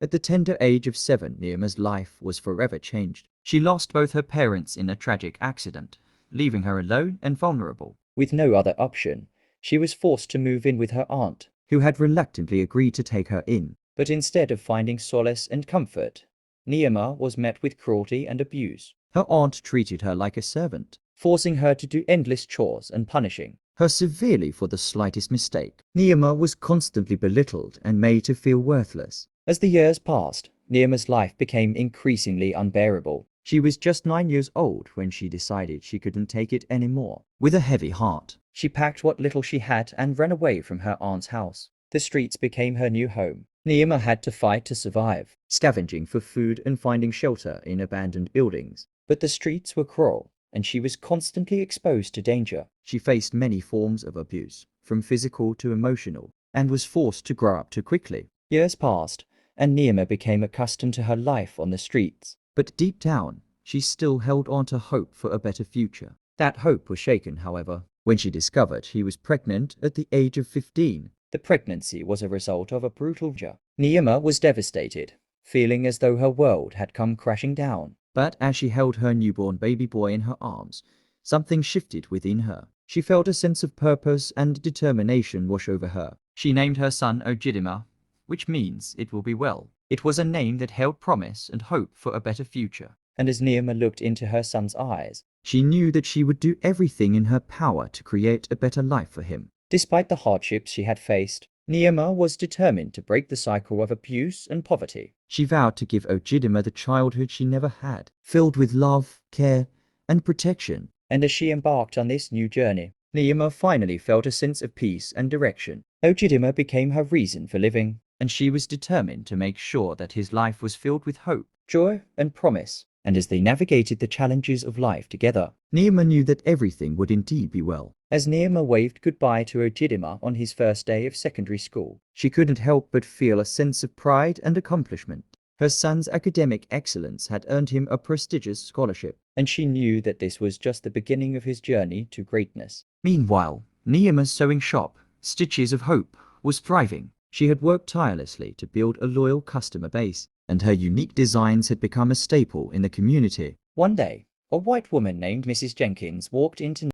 At the tender age of 7, Nneoma's life was forever changed. She lost both her parents in a tragic accident, leaving her alone and vulnerable. With no other option, she was forced to move in with her aunt, who had reluctantly agreed to take her in. But instead of finding solace and comfort, Nneoma was met with cruelty and abuse. Her aunt treated her like a servant, forcing her to do endless chores and punishing her severely for the slightest mistake. Nneoma was constantly belittled and made to feel worthless. As the years passed, Nneoma's life became increasingly unbearable. She was just 9 years old when she decided she couldn't take it anymore. With a heavy heart, she packed what little she had and ran away from her aunt's house. The streets became her new home. Nneoma had to fight to survive, scavenging for food and finding shelter in abandoned buildings. But the streets were cruel, and she was constantly exposed to danger. She faced many forms of abuse, from physical to emotional, and was forced to grow up too quickly. Years passed, and Nneoma became accustomed to her life on the streets. But deep down, she still held on to hope for a better future. That hope was shaken, however, when she discovered she was pregnant at the age of 15. The pregnancy was a result of a brutal rape. Nneoma was devastated, feeling as though her world had come crashing down. But as she held her newborn baby boy in her arms, something shifted within her. She felt a sense of purpose and determination wash over her. She named her son Ojidima, which means it will be well. It was a name that held promise and hope for a better future. And as Nneoma looked into her son's eyes, she knew that she would do everything in her power to create a better life for him. Despite the hardships she had faced, Nneoma was determined to break the cycle of abuse and poverty. She vowed to give Ojidima the childhood she never had, filled with love, care, and protection. And as she embarked on this new journey, Nneoma finally felt a sense of peace and direction. Ojidima became her reason for living, and she was determined to make sure that his life was filled with hope, joy, and promise. And as they navigated the challenges of life together, Nneoma knew that everything would indeed be well. As Nneoma waved goodbye to Ojidima on his first day of secondary school, she couldn't help but feel a sense of pride and accomplishment. Her son's academic excellence had earned him a prestigious scholarship, and she knew that this was just the beginning of his journey to greatness. Meanwhile, Nneoma's sewing shop, Stitches of Hope, was thriving. She had worked tirelessly to build a loyal customer base, and her unique designs had become a staple in the community. One day, a white woman named Mrs. Jenkins walked into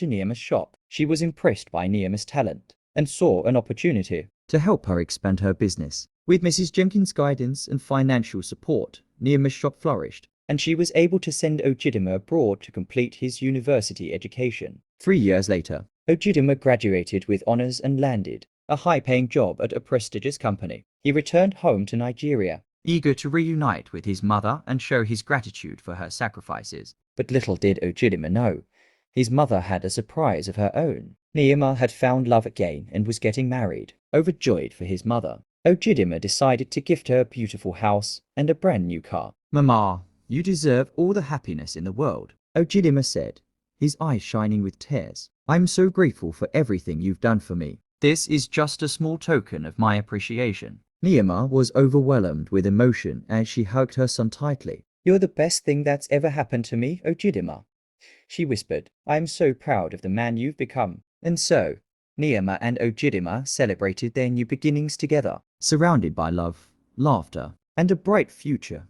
Nneoma's shop. She was impressed by Nneoma's talent and saw an opportunity to help her expand her business. With Mrs. Jenkins' guidance and financial support, Nneoma's shop flourished, and she was able to send Ojidima abroad to complete his university education. 3 years later, Ojidima graduated with honors and landed a high-paying job at a prestigious company. He returned home to Nigeria, eager to reunite with his mother and show his gratitude for her sacrifices. But little did Ojidima know, his mother had a surprise of her own. Nneoma had found love again and was getting married. Overjoyed for his mother, Ojidima decided to gift her a beautiful house and a brand new car. "Mama, you deserve all the happiness in the world," Ojidima said, his eyes shining with tears. "I'm so grateful for everything you've done for me. This is just a small token of my appreciation." Nneoma was overwhelmed with emotion as she hugged her son tightly. "You're the best thing that's ever happened to me, Ojidima," she whispered. "I am so proud of the man you've become." And so, Nneoma and Ojidima celebrated their new beginnings together, surrounded by love, laughter, and a bright future.